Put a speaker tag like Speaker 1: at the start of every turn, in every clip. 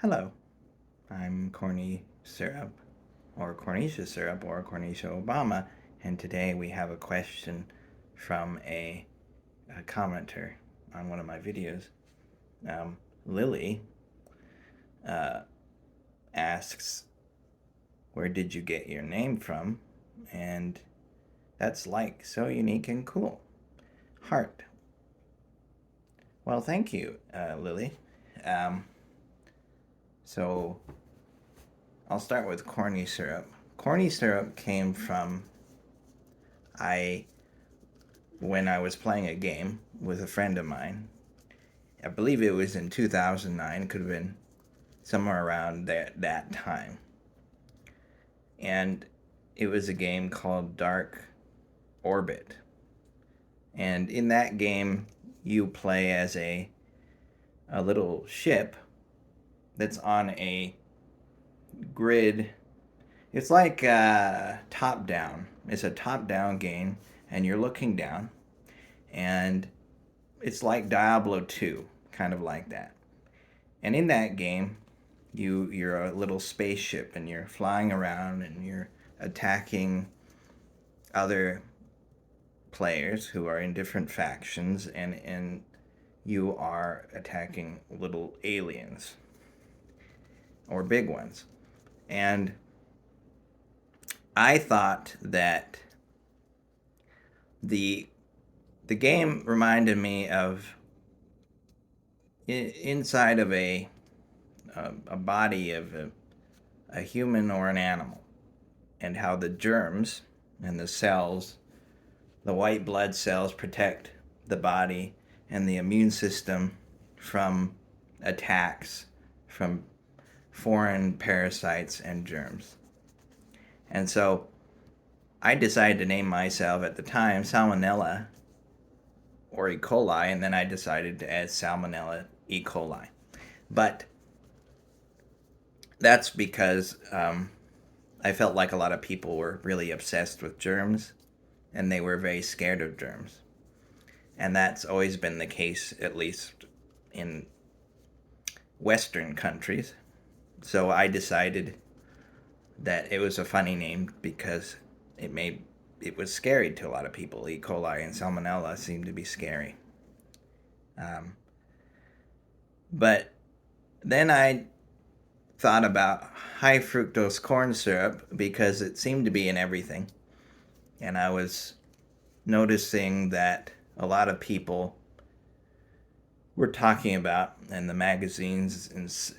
Speaker 1: Hello, I'm Corny Syrup, or Cornisha Syrup, or Cornisha Obama, and today we have a question from a commenter on one of my videos. Lily uh, asks, "Where did you get your name from?" And that's like so unique and cool. Heart. Well, thank you, Lily. Um, so I'll start with corny syrup. Corny syrup came from I when I was playing a game with a friend of mine. I believe it was in 2009. It could have been somewhere around that time. And it was a game called Dark Orbit. And in that game, you play as a little ship that's on a grid. It's like top down. It's a top down game, and you're looking down, and it's like Diablo 2, kind of like that. And in that game, you're a little spaceship and you're flying around and you're attacking other players who are in different factions, and you are attacking little aliens or big ones. And I thought that the the game reminded me of inside of a body of a human or an animal, and how the germs and the cells, the white blood cells, protect the body and the immune system from attacks from foreign parasites and germs. And so I decided to name myself at the time Salmonella or E. coli, and then I decided to add Salmonella E. coli. But that's because I felt like a lot of people were really obsessed with germs and they were very scared of germs. And that's always been the case, at least in Western countries. So I decided that it was a funny name because it was scary to a lot of people. E. coli and Salmonella seemed to be scary. Um, but then I thought about high fructose corn syrup because it seemed to be in everything. And I was noticing that a lot of people were talking about, and the magazines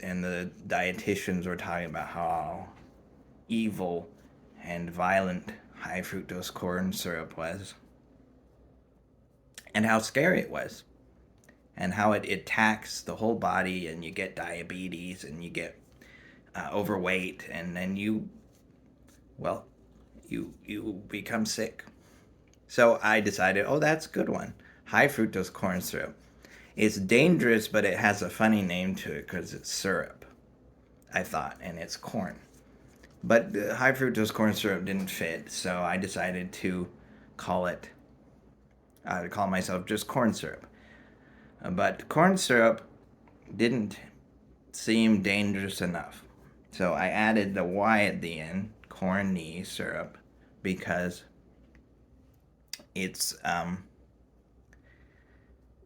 Speaker 1: and the dietitians were talking about how evil and violent high fructose corn syrup was, and how scary it was, and how it attacks the whole body, and you get diabetes, and you get overweight, and then well, you become sick. So I decided, oh, that's a good one. High fructose corn syrup. It's dangerous, but it has a funny name to it because it's syrup, I thought, and it's corn. But high fructose corn syrup didn't fit, so I decided to call it, call myself just corn syrup. But corn syrup didn't seem dangerous enough. So I added the Y at the end, corny syrup, because it's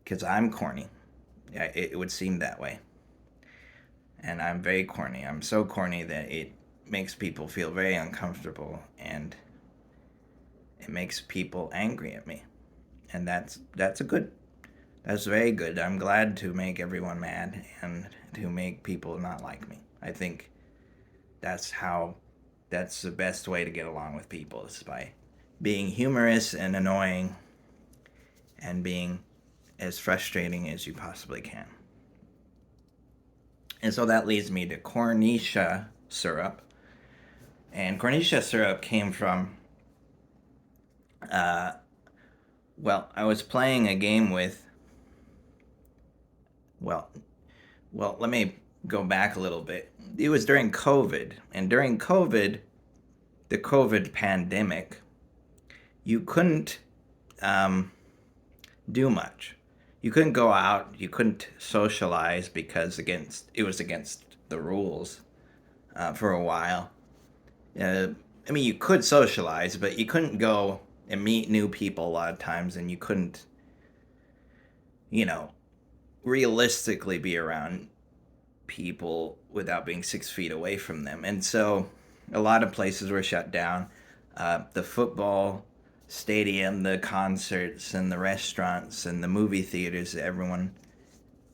Speaker 1: because I'm corny. It would seem that way. And I'm very corny. I'm so corny that it makes people feel very uncomfortable, and it makes people angry at me. And that's very good. I'm glad to make everyone mad and to make people not like me. I think that's how that's the best way to get along with people, is by being humorous and annoying and being as frustrating as you possibly can. And so that leads me to Cornisha syrup. And Cornisha syrup came from, uh, I was playing a game with, well, let me go back a little bit. It was during COVID. And during COVID, the COVID pandemic, you couldn't do much. You couldn't go out. You couldn't socialize because it was against the rules for a while. Uh, I mean, you could socialize, but you couldn't go and meet new people a lot of times, and you couldn't, you know, realistically be around people without being 6 feet away from them. And so a lot of places were shut down. The football stadium, the concerts, and the restaurants, and the movie theaters, everyone,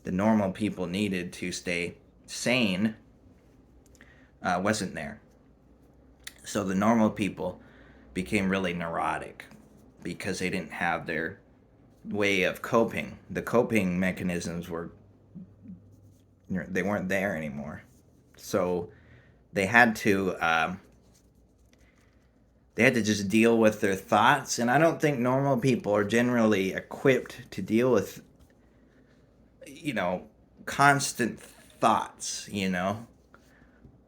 Speaker 1: the normal people needed to stay sane, wasn't there. So the normal people became really neurotic because they didn't have their way of coping. The coping mechanisms they weren't there anymore. So they had to just deal with their thoughts, and I don't think normal people are generally equipped to deal with, you know, constant thoughts,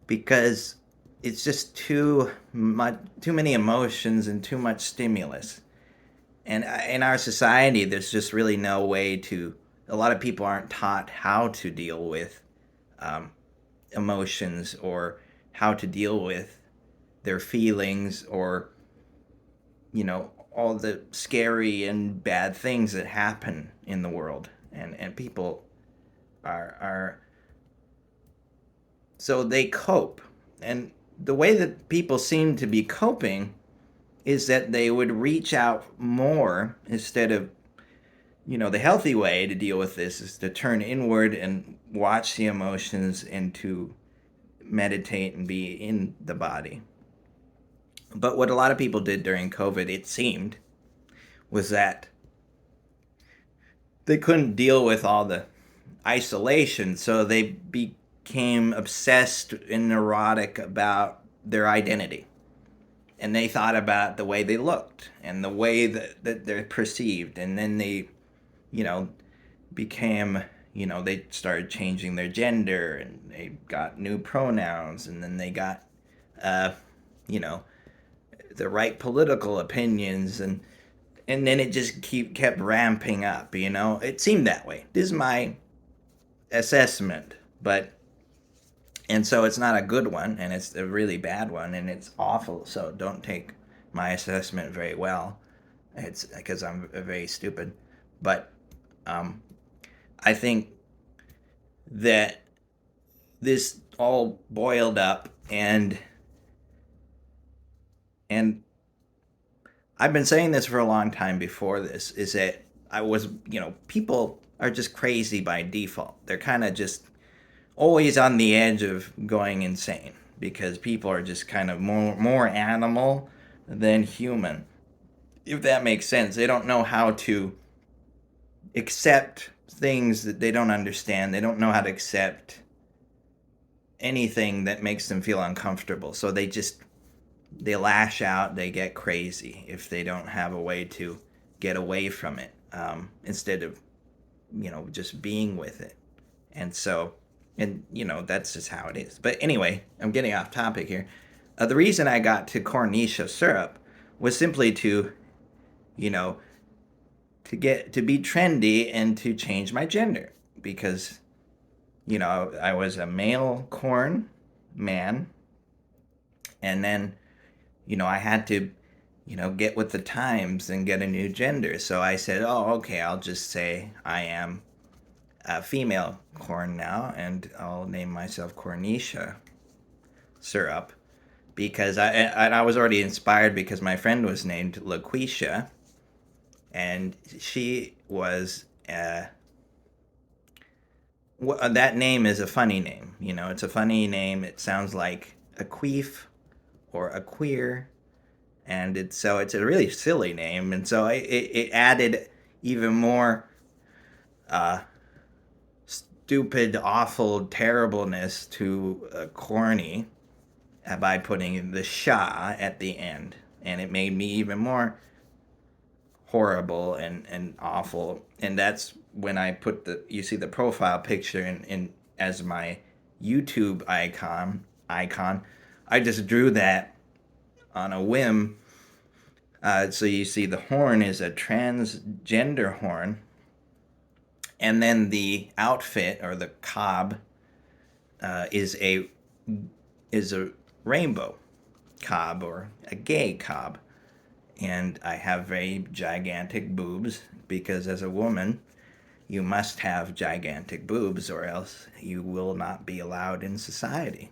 Speaker 1: because it's just too many emotions and too much stimulus. And in our society, there's just really no way to. A lot of people aren't taught how to deal with emotions, or how to deal with their feelings, or all the scary and bad things that happen in the world, and people are so they cope. And the way that people seem to be coping is that they would reach out more, instead of, the healthy way to deal with this is to turn inward and watch the emotions, and to meditate and be in the body. But what a lot of people did during COVID, it seemed, was that they couldn't deal with all the isolation, so they became obsessed and neurotic about their identity. And they thought about the way they looked and the way that they're perceived. And then they, became, they started changing their gender, and they got new pronouns, and then they got, you know, the right political opinions, and then it just kept ramping up. It seemed that way. This is my assessment, and so it's not a good one, and it's a really bad one, and it's awful. So don't take my assessment very well. It's because I'm very stupid, but I think that this all boiled up, and I've been saying this for a long time before this, is that people are just crazy by default. They're kind of just always on the edge of going insane, because people are just kind of more animal than human, if that makes sense. They don't know how to accept things that they don't understand. They don't know how to accept anything that makes them feel uncomfortable. So they lash out, they get crazy if they don't have a way to get away from it, instead of, just being with it. And so, that's just how it is. But anyway, I'm getting off topic here. The reason I got to cornicia syrup was simply to, to be trendy and to change my gender, because, I was a male corn man, and then, I had to, get with the times and get a new gender. So I said, oh, okay, I'll just say I am a female corn now, and I'll name myself Cornicia Syrup, because I was already inspired, because my friend was named LaQuisha, and she was that name is a funny name. It's a funny name. It sounds like a queef or a queer, and it's a really silly name, and so it added even more stupid, awful terribleness to corny, by putting the sha at the end, and it made me even more horrible and awful. And that's when I put you see the profile picture in as my YouTube icon. I just drew that on a whim. So you see the horn is a transgender horn, and then the outfit, or the cob, is a rainbow cob or a gay cob, and I have very gigantic boobs because as a woman you must have gigantic boobs or else you will not be allowed in society.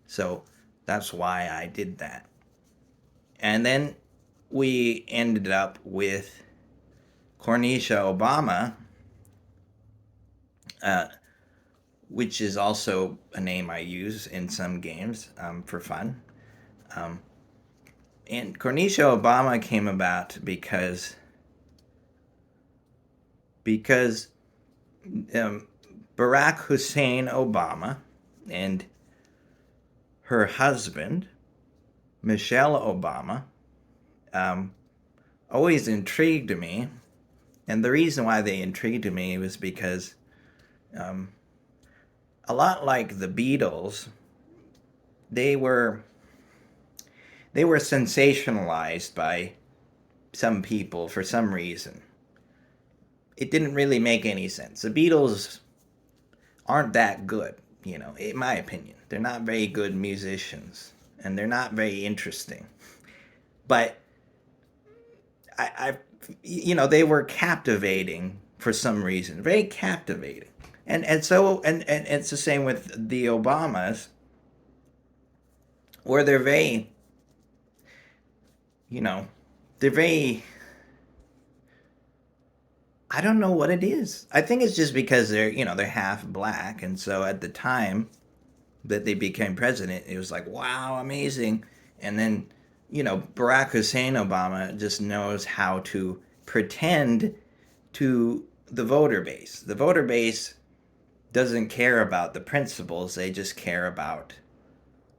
Speaker 1: So that's why I did that. And then we ended up with Cornisha Obama, which is also a name I use in some games for fun. And Cornisha Obama came about because Barack Hussein Obama and her husband, Michelle Obama, always intrigued me. And the reason why they intrigued me was because a lot like the Beatles, they were sensationalized by some people for some reason. It didn't really make any sense. The Beatles aren't that good, in my opinion. They're not very good musicians, and they're not very interesting. But they were captivating for some reason, very captivating. And it's the same with the Obamas, where they're very, they're very. I don't know what it is. I think it's just because they're half black, and so at the time that they became president, it was like, wow, amazing. And then, Barack Hussein Obama just knows how to pretend to the voter base. The voter base doesn't care about the principles, they just care about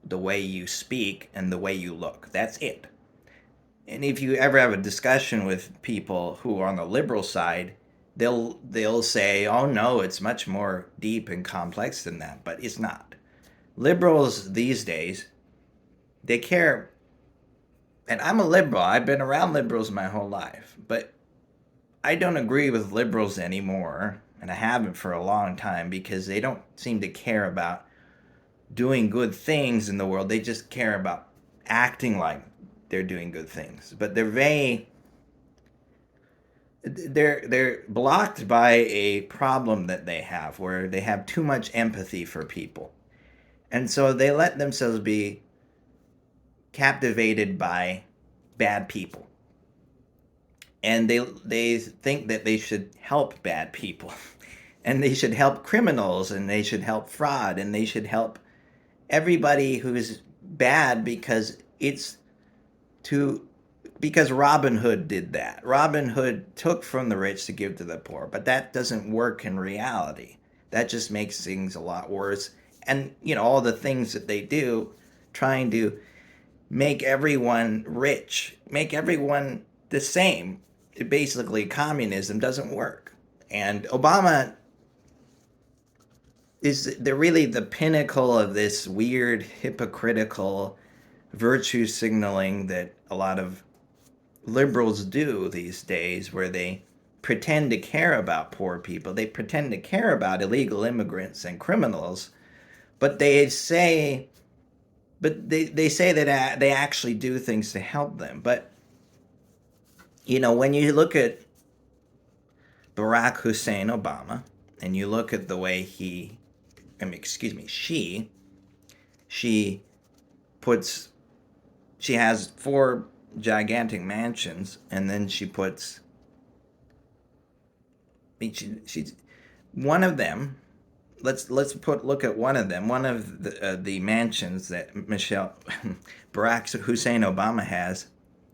Speaker 1: the way you speak and the way you look. That's it. And if you ever have a discussion with people who are on the liberal side, they'll say, "Oh no, it's much more deep and complex than that," but it's not. Liberals these days, they care. And I'm a liberal. I've been around liberals my whole life, but I don't agree with liberals anymore, and I haven't for a long time because they don't seem to care about doing good things in the world. They just care about acting like they're doing good things. But they're blocked by a problem that they have where they have too much empathy for people. And so they let themselves be captivated by bad people. And they think that they should help bad people. And they should help criminals, and they should help fraud, and they should help everybody who's bad because Robin Hood did that. Robin Hood took from the rich to give to the poor, but that doesn't work in reality. That just makes things a lot worse. And, all the things that they do, trying to make everyone rich, make everyone the same. Basically, communism doesn't work. And Obama they're really the pinnacle of this weird, hypocritical virtue signaling that a lot of liberals do these days, where they pretend to care about poor people. They pretend to care about illegal immigrants and criminals, but they say that they actually do things to help them. But, when you look at Barack Hussein Obama, and you look at the way she has 4 gigantic mansions, and then she puts, she's one of them. Let's look at one of them. One of the mansions that Barack Hussein Obama has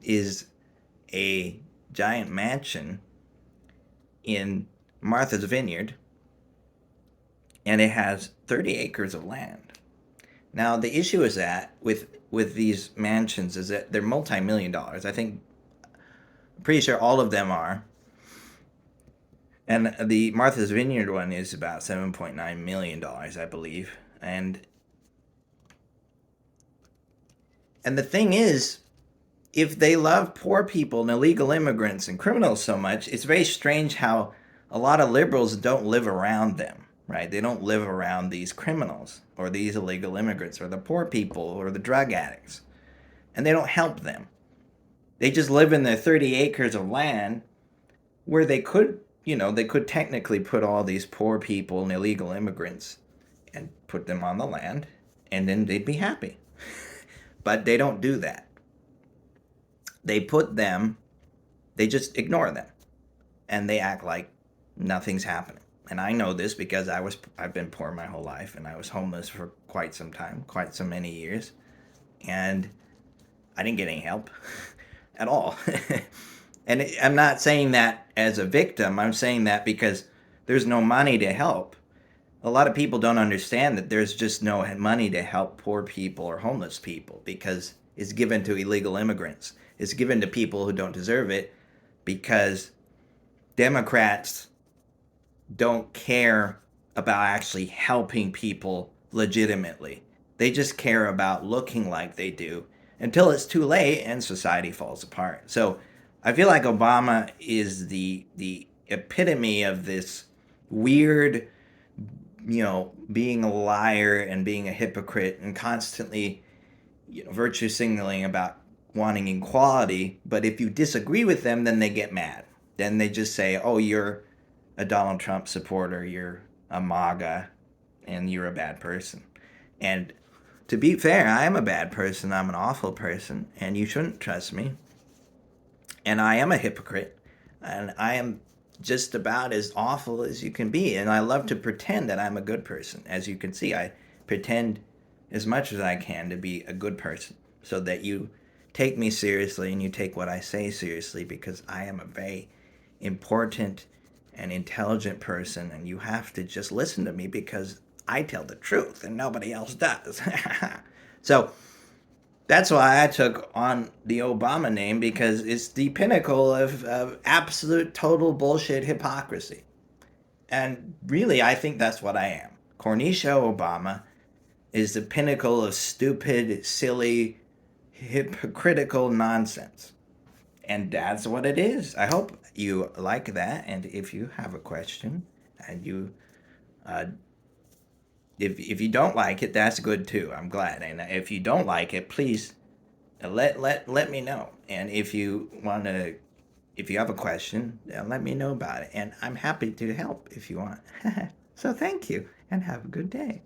Speaker 1: is a giant mansion in Martha's Vineyard, and it has 30 acres of land. Now, the issue is that with these mansions is that they're multi-million dollars. I'm pretty sure all of them are. And the Martha's Vineyard one is about $7.9 million, I believe. And the thing is, if they love poor people and illegal immigrants and criminals so much, it's very strange how a lot of liberals don't live around them. right? They don't live around these criminals or these illegal immigrants or the poor people or the drug addicts. And they don't help them. They just live in their 30 acres of land where they could, they could technically put all these poor people and illegal immigrants and put them on the land, and then they'd be happy. But they don't do that. They they just ignore them, and they act like nothing's happening. And I know this because I've been poor my whole life, and I was homeless for quite some time, quite so many years, and I didn't get any help at all. And I'm not saying that as a victim. I'm saying that because there's no money to help. A lot of people don't understand that there's just no money to help poor people or homeless people because it's given to illegal immigrants. It's given to people who don't deserve it because Democrats don't care about actually helping people legitimately. They just care about looking like they do until it's too late and society falls apart. So I feel like Obama is the epitome of this weird, being a liar and being a hypocrite and constantly, virtue signaling about wanting equality. But if you disagree with them, then they get mad. Then they just say, oh, you're a Donald Trump supporter, you're a MAGA, and you're a bad person. And to be fair, I am a bad person. I'm an awful person, and you shouldn't trust me. And I am a hypocrite, and I am just about as awful as you can be. And I love to pretend that I'm a good person. As you can see, I pretend as much as I can to be a good person so that you take me seriously and you take what I say seriously, because I am a very important and intelligent person, and you have to just listen to me because I tell the truth and nobody else does. So that's why I took on the Obama name, because it's the pinnacle of absolute total bullshit hypocrisy. And really, I think that's what I am. Cornisha Obama is the pinnacle of stupid, silly, hypocritical nonsense. And that's what it is. I hope you like that. And if you have a question and if you don't like it, that's good too. I'm glad. And if you don't like it, please let me know. And if you have a question, let me know about it. And I'm happy to help if you want. So thank you and have a good day.